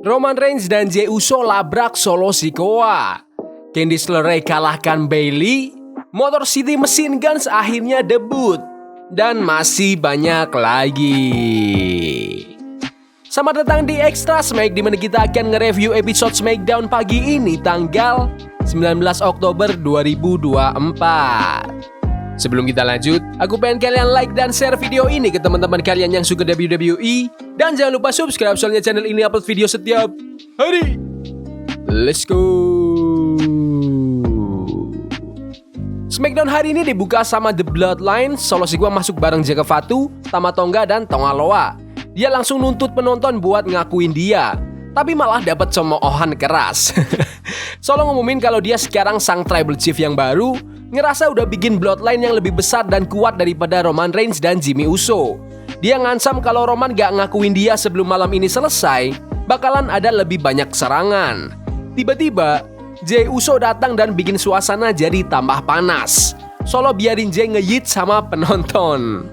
Roman Reigns dan Jey Uso labrak Solo Sikoa. Candice LeRae kalahkan Bayley. Motor City Machine Guns akhirnya debut. Dan masih banyak lagi. Selamat datang di Extra Smack, di mana kita akan nge-review episode SmackDown pagi ini tanggal 19 Oktober 2024. Sebelum kita lanjut, aku pengen kalian like dan share video ini ke teman-teman kalian yang suka WWE. Dan jangan lupa subscribe, soalnya channel ini upload video setiap hari. Let's go. SmackDown hari ini dibuka sama The Bloodline. Solo Sikoa masuk bareng Jaka Fatu, Tama Tonga, dan Tonga Loa. Dia langsung nuntut penonton buat ngakuin dia, tapi malah dapat cemoohan keras. Solo ngumumin kalau dia sekarang sang Tribal Chief yang baru, ngerasa udah bikin Bloodline yang lebih besar dan kuat daripada Roman Reigns dan Jimmy Uso. Dia ngancam kalau Roman gak ngakuin dia sebelum malam ini selesai, bakalan ada lebih banyak serangan. Tiba-tiba, Jey Uso datang dan bikin suasana jadi tambah panas. Solo biarin Jey nge-yeet sama penonton.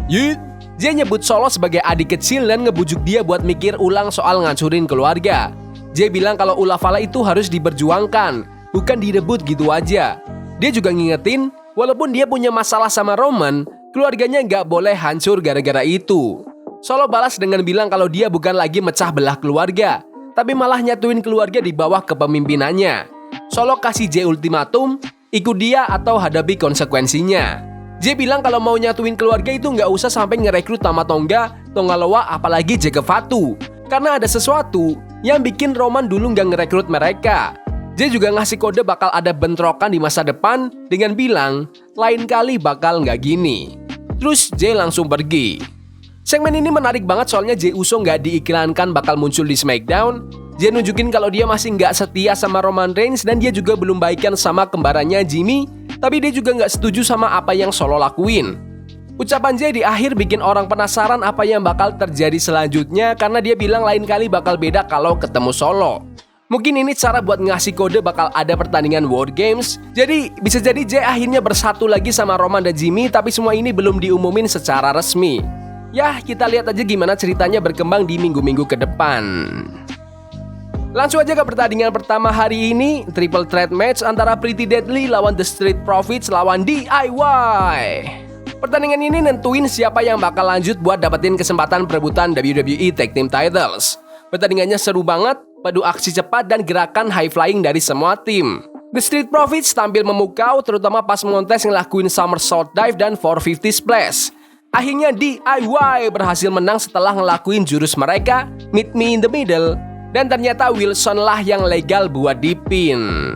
Yeet. Jey nyebut Solo sebagai adik kecil dan ngebujuk dia buat mikir ulang soal ngancurin keluarga. Jey bilang kalau ulah Fala itu harus diperjuangkan, bukan direbut gitu aja. Dia juga ngingetin, walaupun dia punya masalah sama Roman, keluarganya nggak boleh hancur gara-gara itu. Solo balas dengan bilang kalau dia bukan lagi mecah belah keluarga, tapi malah nyatuin keluarga di bawah kepemimpinannya. Solo kasih Jey ultimatum, ikut dia atau hadapi konsekuensinya. Jey bilang kalau mau nyatuin keluarga itu nggak usah sampai ngerekrut Tama Tonga, Tonga Loa, apalagi Jaka Fatu. Karena ada sesuatu yang bikin Roman dulu nggak ngerekrut mereka. Jey juga ngasih kode bakal ada bentrokan di masa depan dengan bilang, lain kali bakal nggak gini. Terus Jey langsung pergi. Segmen ini menarik banget soalnya Jey Uso nggak diiklankan bakal muncul di SmackDown. Jey nunjukin kalau dia masih nggak setia sama Roman Reigns dan dia juga belum baikan sama kembarannya Jimmy, tapi dia juga nggak setuju sama apa yang Solo lakuin. Ucapan Jey di akhir bikin orang penasaran apa yang bakal terjadi selanjutnya karena dia bilang lain kali bakal beda kalau ketemu Solo. Mungkin ini cara buat ngasih kode bakal ada pertandingan War Games. Jadi bisa jadi Jey akhirnya bersatu lagi sama Roman dan Jimmy, tapi semua ini belum diumumin secara resmi. Yah, kita lihat aja gimana ceritanya berkembang di minggu-minggu ke depan. Langsung aja ke pertandingan pertama hari ini, triple threat match antara Pretty Deadly lawan The Street Profits lawan DIY. Pertandingan ini nentuin siapa yang bakal lanjut buat dapetin kesempatan perebutan WWE Tag Team Titles. Pertandingannya seru banget, padu aksi cepat dan gerakan high flying dari semua tim. The Street Profits tampil memukau, terutama pas mengontes ngelakuin somersault dive dan 450 splash. Akhirnya DIY berhasil menang setelah ngelakuin jurus mereka, Meet Me in the Middle. Dan ternyata Wilson lah yang legal buat dipin.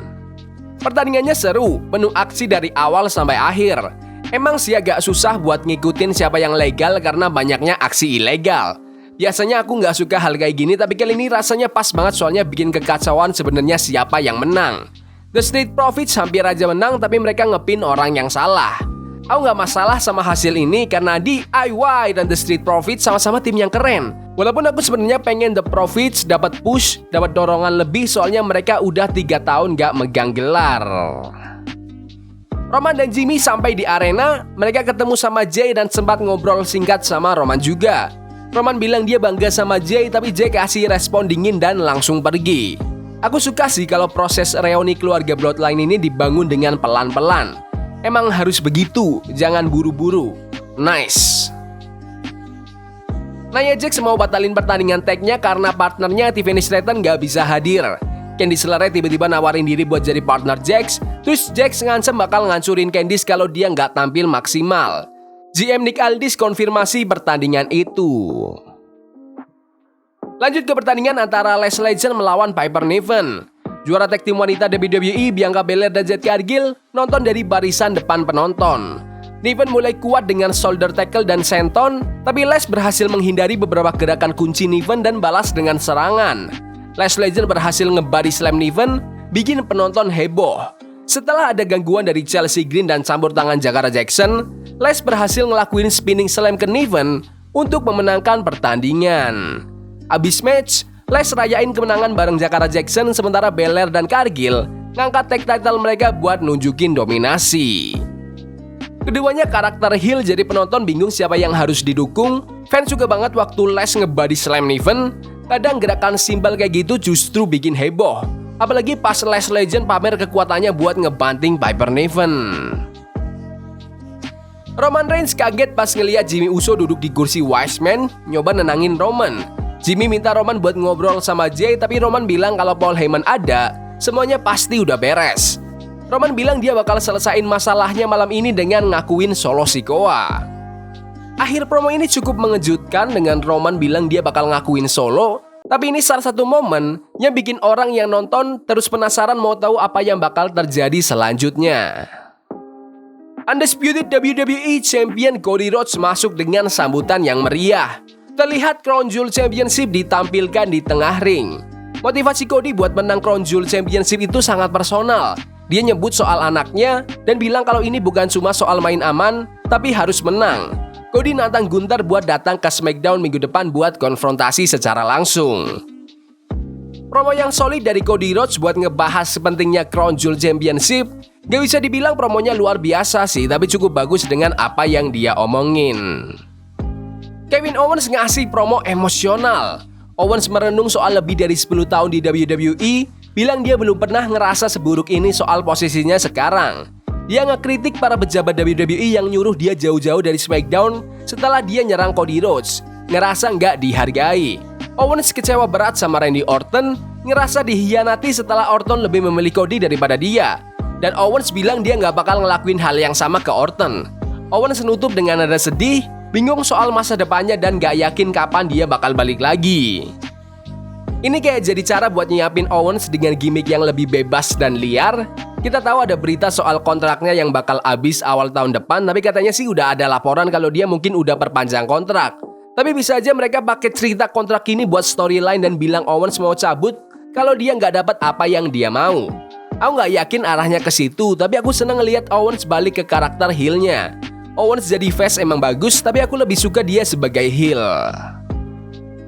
Pertandingannya seru, penuh aksi dari awal sampai akhir. Emang sih agak susah buat ngikutin siapa yang legal karena banyaknya aksi ilegal. Biasanya aku nggak suka hal kayak gini, tapi kali ini rasanya pas banget soalnya bikin kekacauan sebenarnya siapa yang menang. The Street Profits hampir aja menang, tapi mereka ngepin orang yang salah. Aku nggak masalah sama hasil ini karena DIY dan The Street Profits sama-sama tim yang keren. Walaupun aku sebenarnya pengen The Profits dapat push, dapat dorongan lebih soalnya mereka udah 3 tahun nggak megang gelar. Roman dan Jimmy sampai di arena, mereka ketemu sama Jey dan sempat ngobrol singkat sama Roman juga. Roman bilang dia bangga sama Jey, tapi Jey kasih respon dingin dan langsung pergi. Aku suka sih kalau proses reuni keluarga Bloodline ini dibangun dengan pelan-pelan. Emang harus begitu, jangan buru-buru. Nice. Nia Jax mau batalin pertandingan tag-nya karena partnernya Tiffany Stratton gak bisa hadir. Candice LeRae tiba-tiba nawarin diri buat jadi partner Jax. Terus Jax ngancam bakal ngancurin Candice kalau dia gak tampil maksimal. GM Nick Aldis konfirmasi pertandingan itu. Lanjut ke pertandingan antara Lash Legend melawan Piper Niven. Juara tag tim wanita WWE Bianca Belair dan Jade Cargill nonton dari barisan depan penonton. Niven mulai kuat dengan shoulder tackle dan senton, tapi Lash berhasil menghindari beberapa gerakan kunci Niven dan balas dengan serangan. Lash Legend berhasil ngebody slam Niven, bikin penonton heboh. Setelah ada gangguan dari Chelsea Green dan campur tangan Jakara Jackson, Lash berhasil ngelakuin spinning slam ke Niven untuk memenangkan pertandingan. Abis match, Lash rayain kemenangan bareng Jakara Jackson, sementara Belair dan Cargill ngangkat tag title mereka buat nunjukin dominasi. Keduanya karakter heel, jadi penonton bingung siapa yang harus didukung. Fans juga banget waktu Lash ngebody slam Niven, Kadang gerakan simpel kayak gitu justru bikin heboh. Apalagi pas Lash Legend pamer kekuatannya buat ngebanting Piper Niven. Roman Reigns kaget pas ngeliat Jimmy Uso duduk di kursi Wise Man, nyoba nenangin Roman. Jimmy minta Roman buat ngobrol sama Jay, tapi Roman bilang kalau Paul Heyman ada, semuanya pasti udah beres. Roman bilang dia bakal selesain masalahnya malam ini dengan ngakuin Solo Sikoa. Akhir promo ini cukup mengejutkan dengan Roman bilang dia bakal ngakuin Solo, tapi ini salah satu momen yang bikin orang yang nonton terus penasaran mau tahu apa yang bakal terjadi selanjutnya. Undisputed WWE Champion Cody Rhodes masuk dengan sambutan yang meriah. Terlihat Crown Jewel Championship ditampilkan di tengah ring. Motivasi Cody buat menang Crown Jewel Championship itu sangat personal. Dia nyebut soal anaknya dan bilang kalau ini bukan cuma soal main aman, tapi harus menang. Cody nantang Gunther buat datang ke SmackDown minggu depan buat konfrontasi secara langsung. Promo yang solid dari Cody Rhodes buat ngebahas sepentingnya Crown Jewel Championship. Gak bisa dibilang promonya luar biasa sih, tapi cukup bagus dengan apa yang dia omongin. Kevin Owens ngasih promo emosional. Owens merenung soal lebih dari 10 tahun di WWE, bilang dia belum pernah ngerasa seburuk ini soal posisinya sekarang. Dia ngekritik para pejabat WWE yang nyuruh dia jauh-jauh dari SmackDown setelah dia nyerang Cody Rhodes, ngerasa nggak dihargai. Owens kecewa berat sama Randy Orton, ngerasa dihianati setelah Orton lebih memilih Cody daripada dia. Dan Owens bilang dia nggak bakal ngelakuin hal yang sama ke Orton. Owens nutup dengan nada sedih, bingung soal masa depannya dan nggak yakin kapan dia bakal balik lagi. Ini kayak jadi cara buat nyiapin Owens dengan gimmick yang lebih bebas dan liar. Kita tahu ada berita soal kontraknya yang bakal habis awal tahun depan, tapi katanya sih udah ada laporan kalau dia mungkin udah perpanjang kontrak. Tapi bisa aja mereka pakai cerita kontrak ini buat storyline dan bilang Owens mau cabut kalau dia nggak dapat apa yang dia mau. Aku nggak yakin arahnya ke situ, tapi aku seneng ngelihat Owens balik ke karakter heel-nya. Owens jadi face emang bagus, tapi aku lebih suka dia sebagai heel.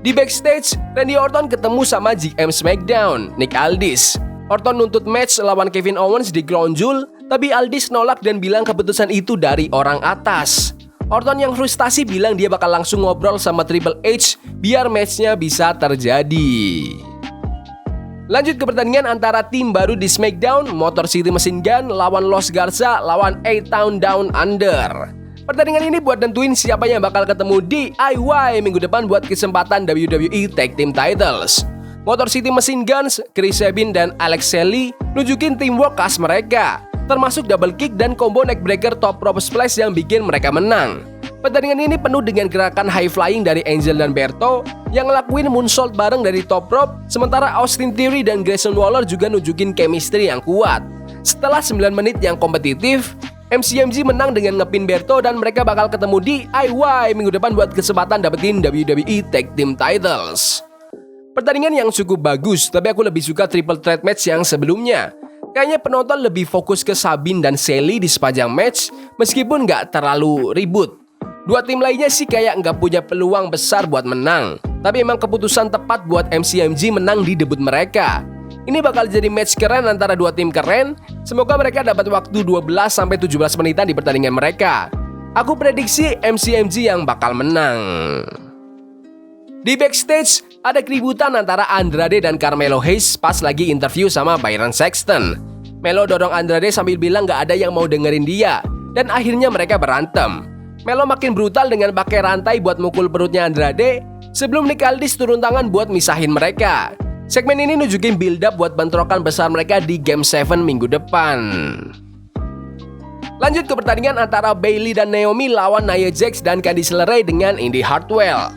Di backstage, Randy Orton ketemu sama GM SmackDown, Nick Aldis. Orton nuntut match lawan Kevin Owens di Crown Jewel, tapi Aldis nolak dan bilang keputusan itu dari orang atas. Orton yang frustasi bilang dia bakal langsung ngobrol sama Triple H biar matchnya bisa terjadi. Lanjut ke pertandingan antara tim baru di SmackDown, Motor City Machine Gun lawan Los Garza lawan A-Town Down Under. Pertandingan ini buat nentuin siapa yang bakal ketemu di DIY minggu depan buat kesempatan WWE Tag Team Titles. Motor City Machine Guns, Chris Sabin dan Alex Shelley nunjukin teamwork khas mereka, termasuk double kick dan combo neckbreaker top rope splash yang bikin mereka menang. Pertandingan ini penuh dengan gerakan high flying dari Angel dan Berto yang ngelakuin moonsault bareng dari top rope, sementara Austin Theory dan Grayson Waller juga nunjukin chemistry yang kuat. Setelah 9 menit yang kompetitif, MCMG menang dengan ngepin Berto dan mereka bakal ketemu di DIY minggu depan buat kesempatan dapetin WWE Tag Team Titles. Pertandingan yang cukup bagus, tapi aku lebih suka triple threat match yang sebelumnya. Kayaknya penonton lebih fokus ke Sabin dan Shelley di sepanjang match, meskipun nggak terlalu ribut. Dua tim lainnya sih kayak nggak punya peluang besar buat menang, tapi emang keputusan tepat buat MCMG menang di debut mereka. Ini bakal jadi match keren antara dua tim keren. Semoga mereka dapat waktu 12-17 menitan di pertandingan mereka. Aku prediksi MCMG yang bakal menang. Di backstage, ada keributan antara Andrade dan Carmelo Hayes pas lagi interview sama Byron Saxton. Melo dorong Andrade sambil bilang gak ada yang mau dengerin dia, dan akhirnya mereka berantem. Melo makin brutal dengan pakai rantai buat mukul perutnya Andrade, sebelum Nick Aldis turun tangan buat misahin mereka. Segmen ini nunjukin build up buat bentrokan besar mereka di Game 7 minggu depan. Lanjut ke pertandingan antara Bayley dan Naomi lawan Nia Jax dan Candice LeRae dengan Indi Hartwell.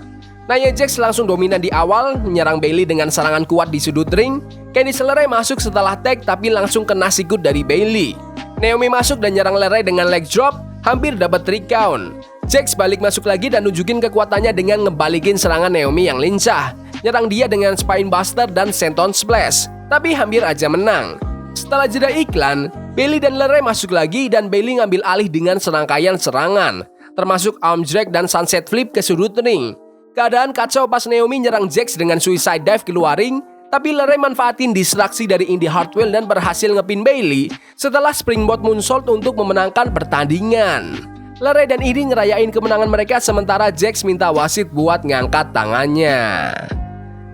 Nia Jax langsung dominan di awal, menyerang Bayley dengan serangan kuat di sudut ring. Candice LeRae masuk setelah tag tapi langsung kena sikut dari Bayley. Naomi masuk dan nyerang LeRae dengan leg drop, hampir dapat 3 count. Jax balik masuk lagi dan nunjukin kekuatannya dengan ngebalikin serangan Naomi yang lincah. Nyerang dia dengan Spinebuster dan Senton Splash, tapi hampir aja menang. Setelah jeda iklan, Bayley dan LeRae masuk lagi dan Bayley ngambil alih dengan serangkaian serangan, termasuk arm drag dan sunset flip ke sudut ring. Keadaan kacau pas Naomi nyerang Jax dengan suicide dive keluar ring, tapi LeRae manfaatin distraksi dari Indi Hartwell dan berhasil ngepin Bayley setelah springboard moonsault untuk memenangkan pertandingan. LeRae dan Indi ngerayain kemenangan mereka sementara Jax minta wasit buat ngangkat tangannya.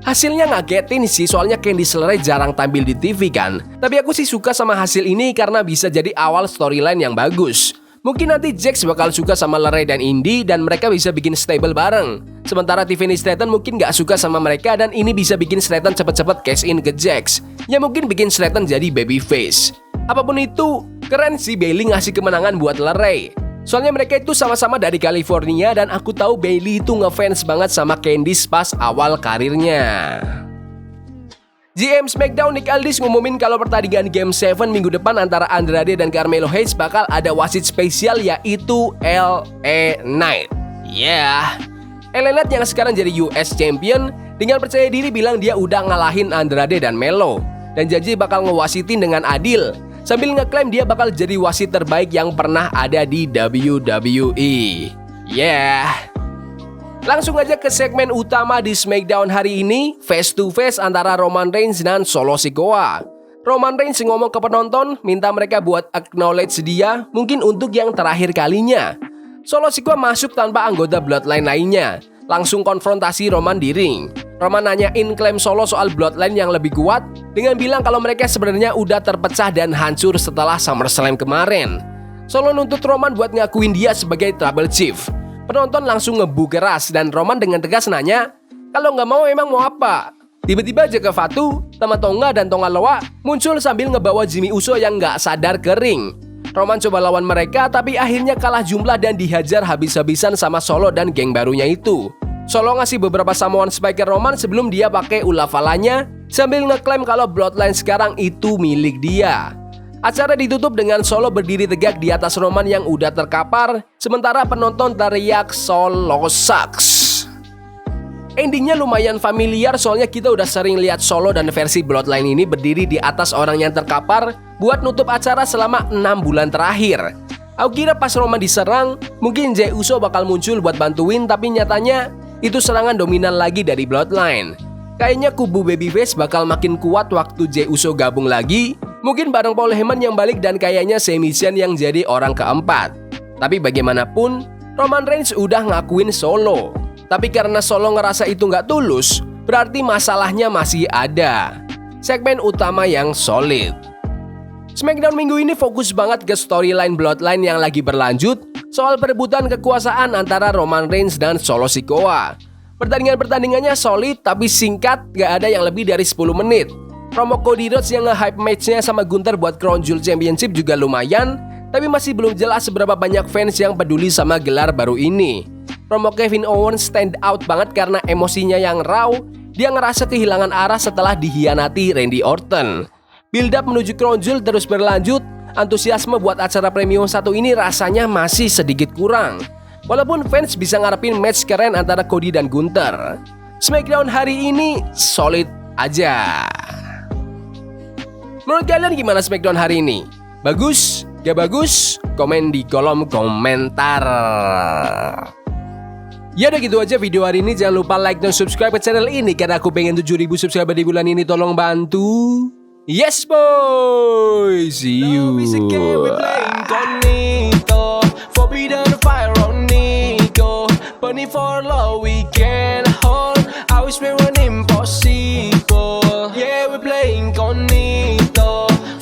Hasilnya ngagetin sih, soalnya Candice LeRae jarang tampil di TV kan. Tapi aku sih suka sama hasil ini karena bisa jadi awal storyline yang bagus. Mungkin nanti Jax bakal suka sama LeRae dan Indi dan mereka bisa bikin stable bareng. Sementara Tiffany Stratton mungkin gak suka sama mereka dan ini bisa bikin Stratton cepet-cepet cash in ke Jax. Ya mungkin bikin Stratton jadi babyface. Apapun itu, keren sih Bayley ngasih kemenangan buat LeRae. Soalnya mereka itu sama-sama dari California dan aku tahu Bayley itu ngefans banget sama Candice pas awal karirnya. GM SmackDown Nick Aldis ngumumin kalau pertandingan Game 7 minggu depan antara Andrade dan Carmelo Hayes bakal ada wasit spesial yaitu LA Knight. LA Knight yang sekarang jadi US Champion dengan percaya diri bilang dia udah ngalahin Andrade dan Melo dan janji bakal ngewasitin dengan adil. Sambil ngeklaim dia bakal jadi wasit terbaik yang pernah ada di WWE. Langsung aja ke segmen utama di SmackDown hari ini, face to face antara Roman Reigns dan Solo Sikoa. Roman Reigns ngomong ke penonton, minta mereka buat acknowledge dia, mungkin untuk yang terakhir kalinya. Solo Sikoa masuk tanpa anggota Bloodline lainnya, langsung konfrontasi Roman di ring. Roman nanyain klaim Solo soal Bloodline yang lebih kuat dengan bilang kalau mereka sebenarnya udah terpecah dan hancur setelah SummerSlam kemarin. Solo nuntut Roman buat ngakuin dia sebagai Tribal Chief. Penonton langsung ngebu keras dan Roman dengan tegas nanya, kalau nggak mau emang mau apa? Tiba-tiba Jaka Fatu, Tama Tonga dan Tonga Loa muncul sambil ngebawa Jimmy Uso yang nggak sadar ke ring. Roman coba lawan mereka tapi akhirnya kalah jumlah dan dihajar habis-habisan sama Solo dan geng barunya itu. Solo ngasih beberapa Samoan Spike ke Roman sebelum dia pakai ulafalanya sambil ngeklaim kalau Bloodline sekarang itu milik dia. Acara ditutup dengan Solo berdiri tegak di atas Roman yang udah terkapar, sementara penonton teriak Solo sucks. Endingnya lumayan familiar soalnya kita udah sering lihat Solo dan versi Bloodline ini berdiri di atas orang yang terkapar buat nutup acara selama 6 bulan terakhir. Aku kira pas Roman diserang, mungkin Jey Uso bakal muncul buat bantuin, tapi nyatanya itu serangan dominan lagi dari Bloodline. Kayaknya kubu Babyface bakal makin kuat waktu Jey Uso gabung lagi, mungkin bareng Paul Heyman yang balik dan kayaknya Sami Zayn yang jadi orang keempat. Tapi bagaimanapun, Roman Reigns udah ngakuin Solo. Tapi karena Solo ngerasa itu nggak tulus, berarti masalahnya masih ada. Segmen utama yang solid. SmackDown minggu ini fokus banget ke storyline Bloodline yang lagi berlanjut soal perebutan kekuasaan antara Roman Reigns dan Solo Sikoa. Pertandingannya solid tapi singkat, gak ada yang lebih dari 10 menit. Promo Cody Rhodes yang nge-hype matchnya sama Gunther buat Crown Jewel Championship juga lumayan, tapi masih belum jelas seberapa banyak fans yang peduli sama gelar baru ini. Promo Kevin Owens stand out banget karena emosinya yang raw, dia ngerasa kehilangan arah setelah dihianati Randy Orton. Build up menuju Crown Jewel terus berlanjut, antusiasme buat acara premium satu ini rasanya masih sedikit kurang. Walaupun fans bisa ngarepin match keren antara Cody dan Gunther. SmackDown hari ini solid aja. Menurut kalian gimana SmackDown hari ini? Bagus? Gak bagus? Komen di kolom komentar. Ya udah gitu aja video hari ini. Jangan lupa like dan subscribe ke channel ini karena aku pengen 7.000 subscriber di bulan ini. Tolong bantu. Yes boy, see you.